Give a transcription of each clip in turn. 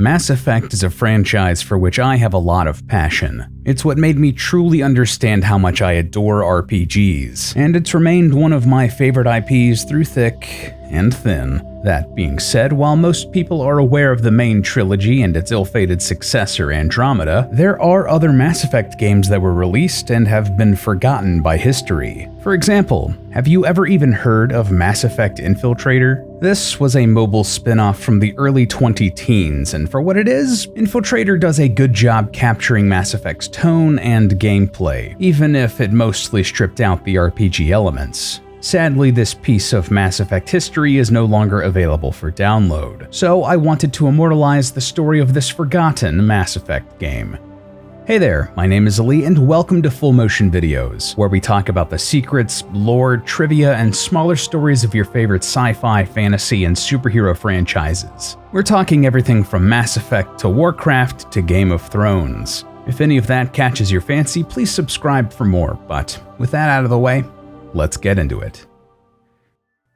Mass Effect is a franchise for which I have a lot of passion. It's what made me truly understand how much I adore RPGs, and it's remained one of my favorite IPs through thick and thin. That being said, while most people are aware of the main trilogy and its ill-fated successor Andromeda, there are other Mass Effect games that were released and have been forgotten by history. For example, have you ever even heard of Mass Effect Infiltrator? This was a mobile spin-off from the early 2010s, and for what it is, Infiltrator does a good job capturing Mass Effect's tone and gameplay, even if it mostly stripped out the RPG elements. Sadly, this piece of Mass Effect history is no longer available for download, so I wanted to immortalize the story of this forgotten Mass Effect game. Hey there, my name is Ali and welcome to Full Motion Videos, where we talk about the secrets, lore, trivia, and smaller stories of your favorite sci-fi, fantasy, and superhero franchises. We're talking everything from Mass Effect to Warcraft to Game of Thrones. If any of that catches your fancy, please subscribe for more, but with that out of the way, let's get into it.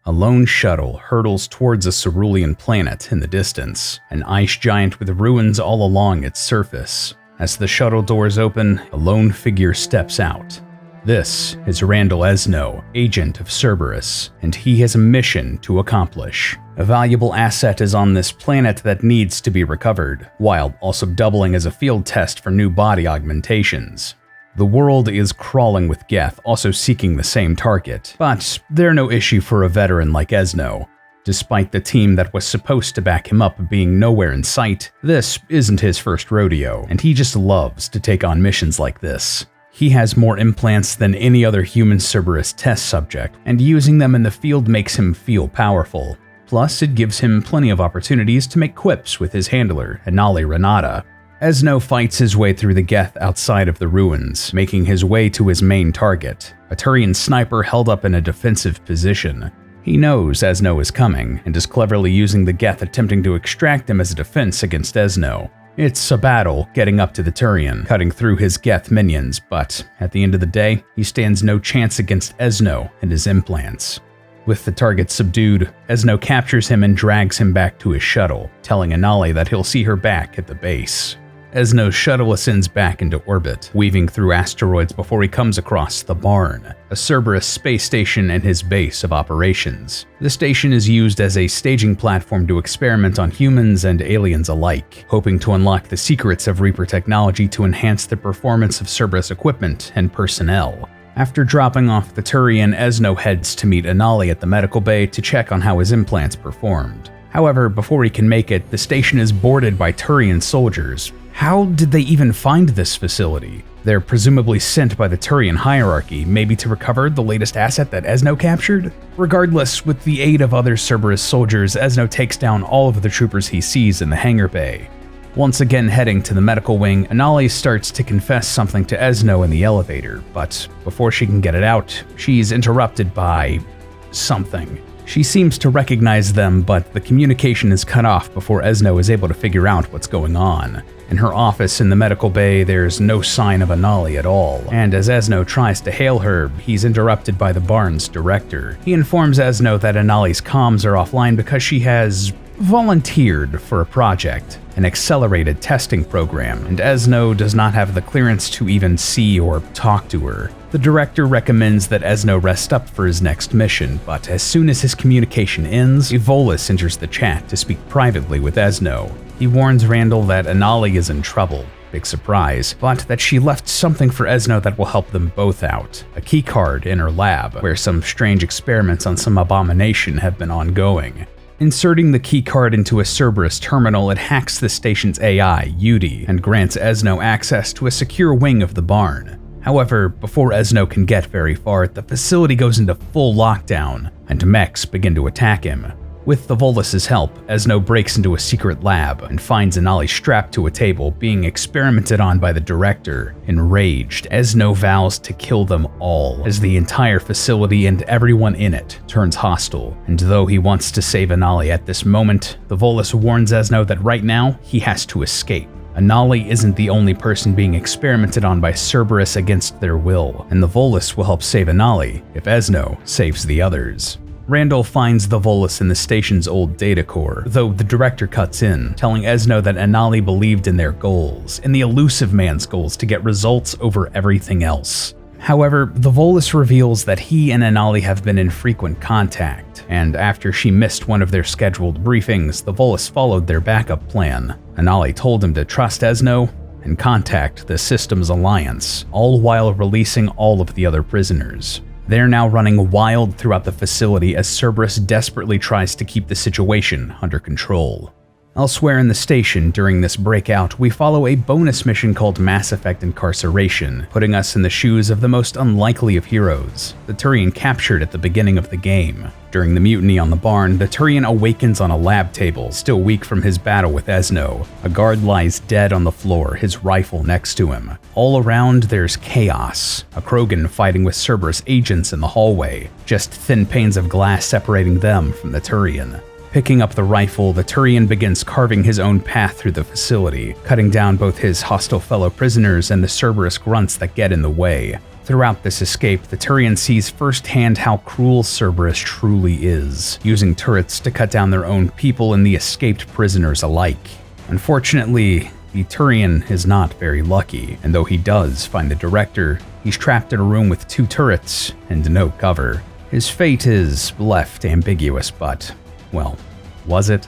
A lone shuttle hurtles towards a cerulean planet in the distance, an ice giant with ruins all along its surface. As the shuttle doors open, a lone figure steps out. This is Randall Esno, agent of Cerberus, and he has a mission to accomplish. A valuable asset is on this planet that needs to be recovered, while also doubling as a field test for new body augmentations. The world is crawling with Geth, also seeking the same target, but they're no issue for a veteran like Esno. Despite the team that was supposed to back him up being nowhere in sight, this isn't his first rodeo, and he just loves to take on missions like this. He has more implants than any other human Cerberus test subject, and using them in the field makes him feel powerful. Plus, it gives him plenty of opportunities to make quips with his handler, Anali Renata. Esno fights his way through the Geth outside of the ruins, making his way to his main target, a Turian sniper held up in a defensive position. He knows Esno is coming, and is cleverly using the Geth attempting to extract him as a defense against Esno. It's a battle getting up to the Turian, cutting through his Geth minions, but at the end of the day, he stands no chance against Esno and his implants. With the target subdued, Esno captures him and drags him back to his shuttle, telling Anali that he'll see her back at the base. Esno's shuttle ascends back into orbit, weaving through asteroids before he comes across the Barn, a Cerberus space station and his base of operations. The station is used as a staging platform to experiment on humans and aliens alike, hoping to unlock the secrets of Reaper technology to enhance the performance of Cerberus equipment and personnel. After dropping off the Turian, Esno heads to meet Anali at the medical bay to check on how his implants performed. However, before he can make it, the station is boarded by Turian soldiers. How did they even find this facility? They're presumably sent by the Turian hierarchy, maybe to recover the latest asset that Esno captured? Regardless, with the aid of other Cerberus soldiers, Esno takes down all of the troopers he sees in the hangar bay. Once again heading to the medical wing, Anali starts to confess something to Esno in the elevator, but before she can get it out, she's interrupted by something. She seems to recognize them, but the communication is cut off before Esno is able to figure out what's going on. In her office in the medical bay, there's no sign of Anali at all, and as Esno tries to hail her, he's interrupted by the Barn's director. He informs Esno that Anali's comms are offline because she has volunteered for a project, an accelerated testing program, and Esno does not have the clearance to even see or talk to her. The director recommends that Esno rest up for his next mission, but as soon as his communication ends, Volus enters the chat to speak privately with Esno. He warns Randall that Anali is in trouble, big surprise, but that she left something for Esno that will help them both out, a keycard in her lab, where some strange experiments on some abomination have been ongoing. Inserting the keycard into a Cerberus terminal, it hacks the station's AI, Yudi, and grants Esno access to a secure wing of the Barn. However, before Esno can get very far, the facility goes into full lockdown, and mechs begin to attack him. With the Volus' help, Esno breaks into a secret lab and finds Anali strapped to a table, being experimented on by the director. Enraged, Esno vows to kill them all, as the entire facility and everyone in it turns hostile. And though he wants to save Anali at this moment, the Volus warns Esno that right now, he has to escape. Anali isn't the only person being experimented on by Cerberus against their will, and the Volus will help save Anali if Esno saves the others. Randall finds the Volus in the station's old data core, though the director cuts in, telling Esno that Anali believed in their goals, in the elusive man's goals to get results over everything else. However, the Volus reveals that he and Anali have been in frequent contact, and after she missed one of their scheduled briefings, the Volus followed their backup plan. Anali told him to trust Esno and contact the Systems Alliance, all while releasing all of the other prisoners. They're now running wild throughout the facility as Cerberus desperately tries to keep the situation under control. Elsewhere in the station, during this breakout, we follow a bonus mission called Mass Effect Incarceration, putting us in the shoes of the most unlikely of heroes, the Turian captured at the beginning of the game. During the mutiny on the barn, the Turian awakens on a lab table, still weak from his battle with Esno. A guard lies dead on the floor, his rifle next to him. All around, there's chaos. A Krogan fighting with Cerberus agents in the hallway, just thin panes of glass separating them from the Turian. Picking up the rifle, the Turian begins carving his own path through the facility, cutting down both his hostile fellow prisoners and the Cerberus grunts that get in the way. Throughout this escape, the Turian sees firsthand how cruel Cerberus truly is, using turrets to cut down their own people and the escaped prisoners alike. Unfortunately, the Turian is not very lucky, and though he does find the director, he's trapped in a room with 2 turrets and no cover. His fate is left ambiguous, but well, was it?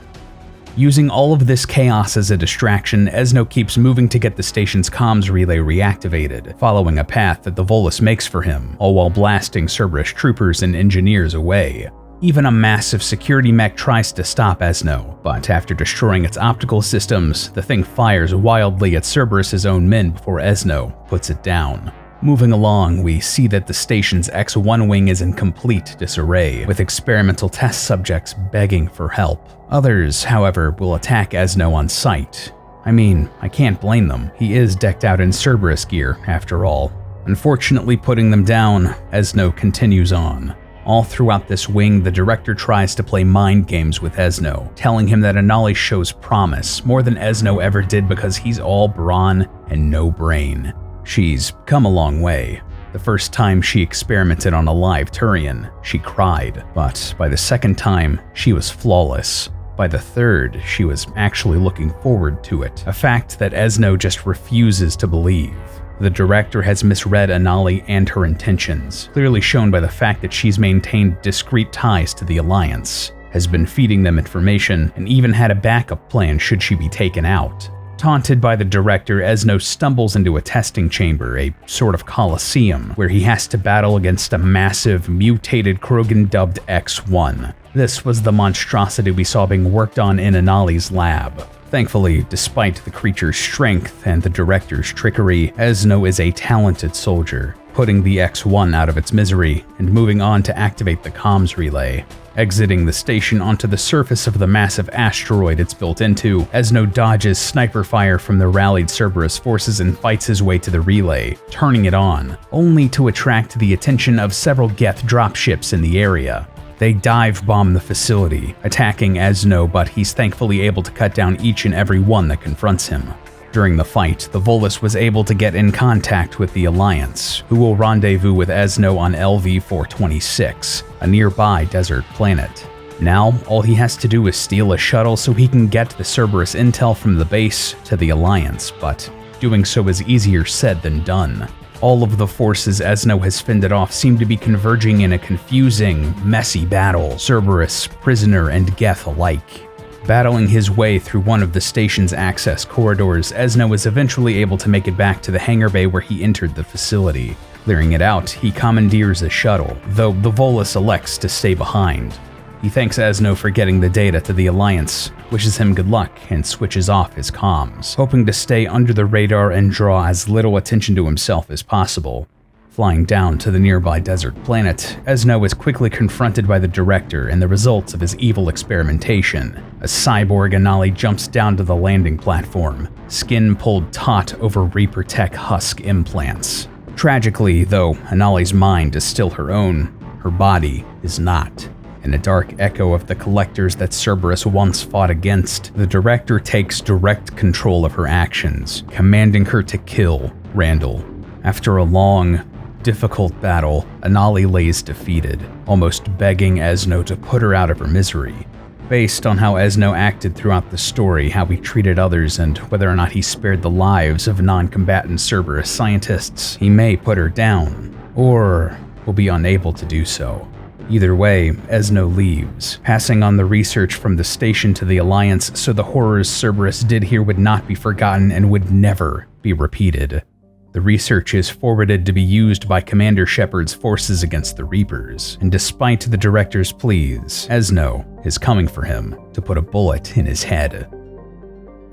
Using all of this chaos as a distraction, Esno keeps moving to get the station's comms relay reactivated, following a path that the Volus makes for him, all while blasting Cerberus troopers and engineers away. Even a massive security mech tries to stop Esno, but after destroying its optical systems, the thing fires wildly at Cerberus' own men before Esno puts it down. Moving along, we see that the station's X-1 wing is in complete disarray, with experimental test subjects begging for help. Others, however, will attack Esno on sight. I mean, I can't blame them. He is decked out in Cerberus gear, after all. Unfortunately, putting them down, Esno continues on. All throughout this wing, the director tries to play mind games with Esno, telling him that Anali shows promise, more than Esno ever did because he's all brawn and no brain. She's come a long way. The first time she experimented on a live Turian, she cried, but by the second time, she was flawless. By the third, she was actually looking forward to it, a fact that Esno just refuses to believe. The director has misread Anali and her intentions, clearly shown by the fact that she's maintained discreet ties to the Alliance, has been feeding them information, and even had a backup plan should she be taken out. Taunted by the director, Esno stumbles into a testing chamber, a sort of coliseum, where he has to battle against a massive, mutated Krogan dubbed X-1. This was the monstrosity we saw being worked on in Anali's lab. Thankfully, despite the creature's strength and the director's trickery, Esno is a talented soldier, putting the X-1 out of its misery and moving on to activate the comms relay. Exiting the station onto the surface of the massive asteroid it's built into, Esno dodges sniper fire from the rallied Cerberus forces and fights his way to the relay, turning it on, only to attract the attention of several Geth dropships in the area. They dive bomb the facility, attacking Esno, but he's thankfully able to cut down each and every one that confronts him. During the fight, the Volus was able to get in contact with the Alliance, who will rendezvous with Esno on LV-426, a nearby desert planet. Now, all he has to do is steal a shuttle so he can get the Cerberus intel from the base to the Alliance, but doing so is easier said than done. All of the forces Esno has fended off seem to be converging in a confusing, messy battle, Cerberus, prisoner, and Geth alike. Battling his way through one of the station's access corridors, Esno is eventually able to make it back to the hangar bay where he entered the facility. Clearing it out, he commandeers a shuttle, though the Volus elects to stay behind. He thanks Esno for getting the data to the Alliance, wishes him good luck, and switches off his comms, hoping to stay under the radar and draw as little attention to himself as possible. Flying down to the nearby desert planet, Esno is quickly confronted by the director and the results of his evil experimentation. A cyborg Anali jumps down to the landing platform, skin pulled taut over Reaper Tech husk implants. Tragically, though Anali's mind is still her own, her body is not. In a dark echo of the collectors that Cerberus once fought against, the director takes direct control of her actions, commanding her to kill Randall. After a long, difficult battle, Anali lays defeated, almost begging Esno to put her out of her misery. Based on how Esno acted throughout the story, how he treated others, and whether or not he spared the lives of non-combatant Cerberus scientists, he may put her down, or will be unable to do so. Either way, Esno leaves, passing on the research from the station to the Alliance so the horrors Cerberus did here would not be forgotten and would never be repeated. The research is forwarded to be used by Commander Shepard's forces against the Reapers, and despite the director's pleas, Esno is coming for him to put a bullet in his head.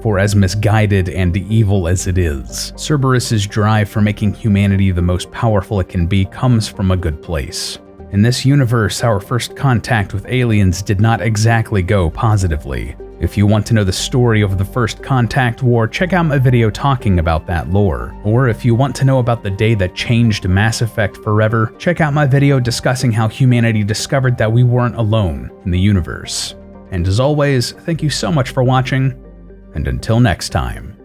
For as misguided and evil as it is, Cerberus's drive for making humanity the most powerful it can be comes from a good place. In this universe, our first contact with aliens did not exactly go positively. If you want to know the story of the First Contact War, check out my video talking about that lore. Or if you want to know about the day that changed Mass Effect forever, check out my video discussing how humanity discovered that we weren't alone in the universe. And as always, thank you so much for watching, and until next time.